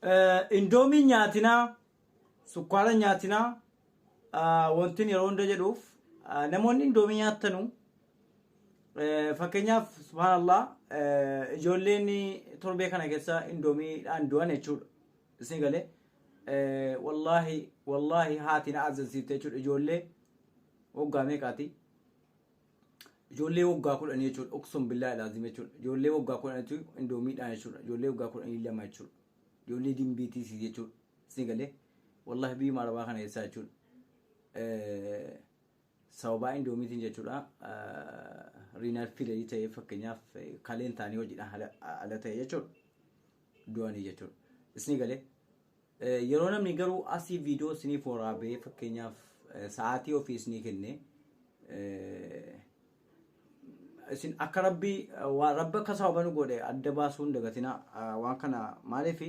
Indomii nyaatinaa, sukkaara nyaatinaa, wantin yeroo hunda jedhuuf namoonni indomii nyaatanu fakkeenyaaf subhanallah ijoolleen torbee kana keessa indoomiidhaan du'an jechuudha. Isin galee wallahi haatiin azaziifte jechuudha. Ijoollee waggaa meeqaati? Ijoollee waggaa 10 jechuudha. Uqsum billahi laazim jechuudha. Ijoollee waggaa 10 indoomiidhaan jechuudha. Ijoollee waggaa 12 jechuudha. Ijoollee dimbiitiis jechuudha. Isin galee wallahi biyya marabaa kana keessa jechuudha. Sababa indoomiitiin jechuudha. Riinaal fiilii ta'ee fakkeenyaaf kaleen taanii hojiidhaan ala ta'e jechuudha. Du'anii jechuudha. Isin galee yeroo namni garuu asii viidiyoo isiniif waraabee fakkeenyaaf sa'aatii ofii isinii kenne isin akka rabbi akka sababa nu godhe adda baasuun dagatina waan kana maaliif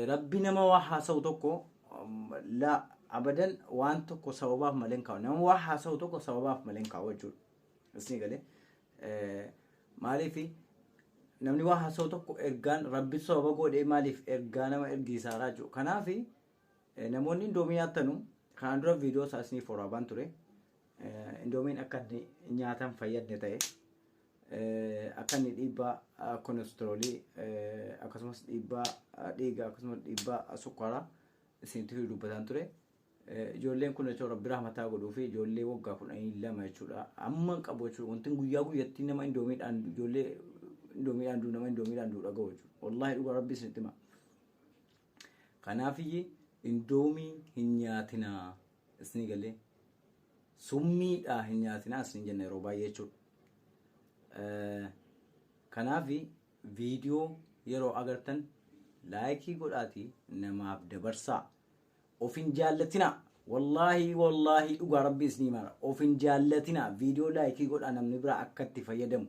rabbi nama waa haasa'u tokko la abadan waan tokko sababaaf malee hin kaa'u. Nama waa haasa'u tokko sababaaf malee hin kaa'u jechuudha. Isin galee maaliif namni waa haasa'u tokko ergaan rabbi sababa godhee maaliif ergaa nama ergiisaaraa jiru. Kanaaf namoonni indoomii nyaatanu kanaan dura viidiyoo isaa isiniif waraabaan ture. Indoomiin akka nyaatan fayyadne ta'e akka inni dhiibbaa kolesteroolii akkasumas dhiibbaa dhiigaa akkasumas dhiibbaa sukkaaraa isinitti dubbatan ture. Ijoolleen kun jechuudha rabbi rahmataa godhuu fi ijoollee waggaa 12 jechuudha. Amma qabu jechuudha. Wanti guyyaa guyyatti nama indoomiidhaan ijoollee indoomiidhaan duu nama indoomiidhaan duu dhaga'u jechuudha. Wallahi dhugaa rabbi isinitti hima. Kanaaf indoomii hin nyaatinaa isin galee summiidhaa hin nyaatinaa isin jenna yeroo baay'ee jechuudha. Kanaaf viidiyoo yeroo agartan laayikii godhaatii namaaf dabarsaa. Ofin jaallatina wallahi dhugaa rabbi isinii mara. Ofin jaallatina viidiyoo laayikii godhaa namni bira akka itti fayyadamu.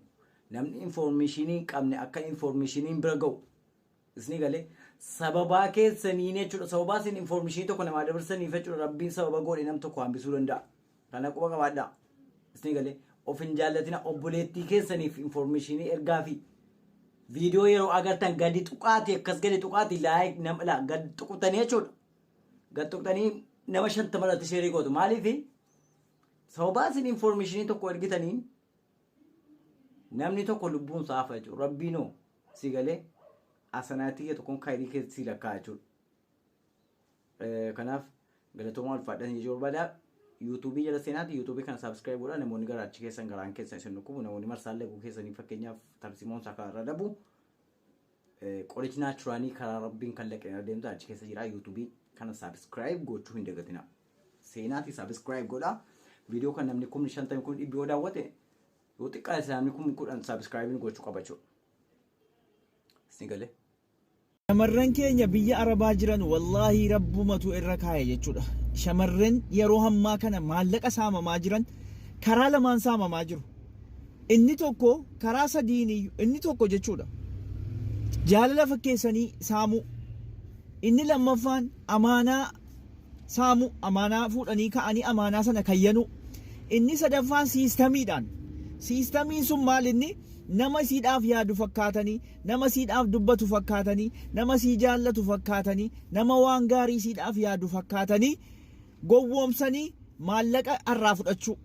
Namni informationii qabne akka informationii bira ga'u. Isin galee sababaa keessanii jechuudha. Sababaa isin informationii tokko namaa dabarsaniif jechuudha rabbiin sababa godhe nam tokko hambisuu danda'a. Kana quba qabaadhaa. Isin galee ofin jaallatina obboleettii keessaniif informationii ergaa fi viidiyoo yeroo agartan gadi tuqaati akkas gadi tuqaati laayik nama gadi tuqutanii jechuudha. Gadi tuqutanii nama 50 irratti sheerii gootu. Maaliif sababaa isin informationii tokko ergitaniin namni tokko lubbuun isaa hafa jechuudha. Rabbiinoo si galee asanaatii tokkoon kaayrii keessi lakkaa jechuudha. Kanaaf galatooma ulfaadhaan jechuu barbaada. YouTube jala seenaati. YouTube kana subscribe godhaa. Namoonni gara achi keessan garaan keessa isin dhukkubu namoonni marsaalee guu keessanii fakkeenyaaf tarsiimoon isaa karaa dhabu qorichi naachuraanii karaa rabbiin kan laqeen adeemtu achi keessa jira. YouTube kana subscribe gochuu hin dagatina. Seenaati subscribe godhaa. Viidiyoo kan namni 50 kun dhibboo daawwate yoo xiqqaa namni 10 subscribe gochuu qaba jechuudha. Isin galee shamarran keenya biyya arabaa jiran wallahi rabbumatu irra kaa'e jechuudha. Shamarran yeroo hammaa kana maallaqa saamamaa jiran karaa lamaan saamamaa jiru. Inni tokko karaa sadiin inni tokko jechuudha. Jaalala fakkeessanii saamu. Inni lammaffaan amaanaa saamu, amaanaa fuudhanii ka'anii amaanaa sana kayyanu. Inni sadaffaan siistamiidhaan. Siistamiin sun maal inni? Nama siidhaaf yaadu fakkaatanii, nama siidhaaf dubbatu fakkaatanii, nama sii jaallatu fakkaatanii, nama waan gaarii siidhaaf yaadu fakkaatanii gowwoomsanii maallaqa irraa fudhachuu.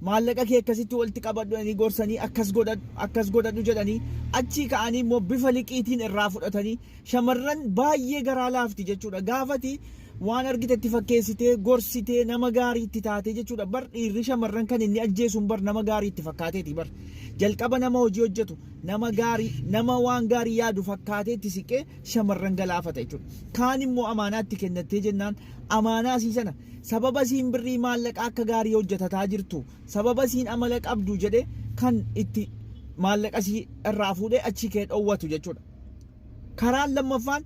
Maallaqa kee akkasitti walitti qabadhanii gorsanii akkas godhadhu jedhanii achii ka'anii immoo bifa liqiitiin irraa fudhatanii shamarran baay'ee garaa laafti jechuudha. Gaafati waan argitetti fakkeessitee gorsitee nama gaarii itti taatee jechuudha. Bar dhiirri shamarran kan inni ajjeesuun bar nama gaarii itti fakkaateeti bar. Jalqaba nama hojii hojjetu nama gaarii nama waan gaarii yaadu fakkaatee itti siqee shamarran galaafata jechuudha. Kaan immoo amaanaatti kennattee jennaan amaanaa sii sana sababa siin birrii maallaqa akka gaarii hojjetataa jirtu sababa siin amala qabdu jedhe kan itti maallaqa sii irraa fuudhee achi kee dhowwatu jechuudha. Karaan lammaffaan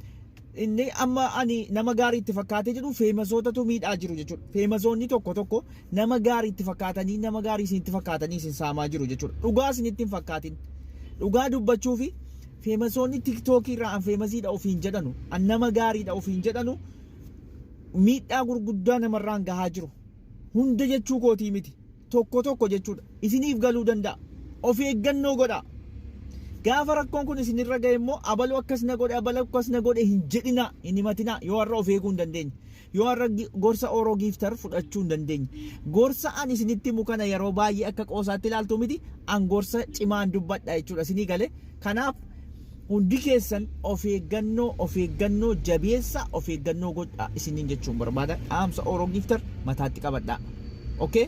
inni amma ani nama gaarii itti fakkaatee jedhu feemasootatu miidhaa jiru jechuudha. Feemasoonni tokko nama gaarii itti fakkaatanii nama gaarii isin itti fakkaatanii isin saamaa jiru jechuudha. Dhugaa isin itti hin fakkaatin. Dhugaa dubbachuu fi feemasoonni tiktookii irraa feemasiidha ofiin jedhanu an nama gaariidha ofiin jedhanu miidhaa gurguddaa namarraan gahaa jiru. Hunda jechuu kootii miti. Tokko jechuudha. Isiniif galuu danda'a. Of eeggannoo godhaa. Gaafa rakkoon kun isinirra ga'e immoo abaluu akkas na godhe abaluu akkas na godhe hin jedhina hin himatina yoo har'a of eeguu hin dandeenye. Yoo har'a gorsa Oromoo Giiftar fudhachuu hin dandeenye. Gorsa ani isinitti himu kana yeroo baay'ee akka qoosaatti ilaaltu miti an gorsa cimaan dubbadha jechuudha isinii galee. Kanaaf hundi keessan of eeggannoo jabeessa of eeggannoo godha isiniin jechuun barbaada. Dhaamsa Oromoo Giiftar mataatti qabadhaa. Okay?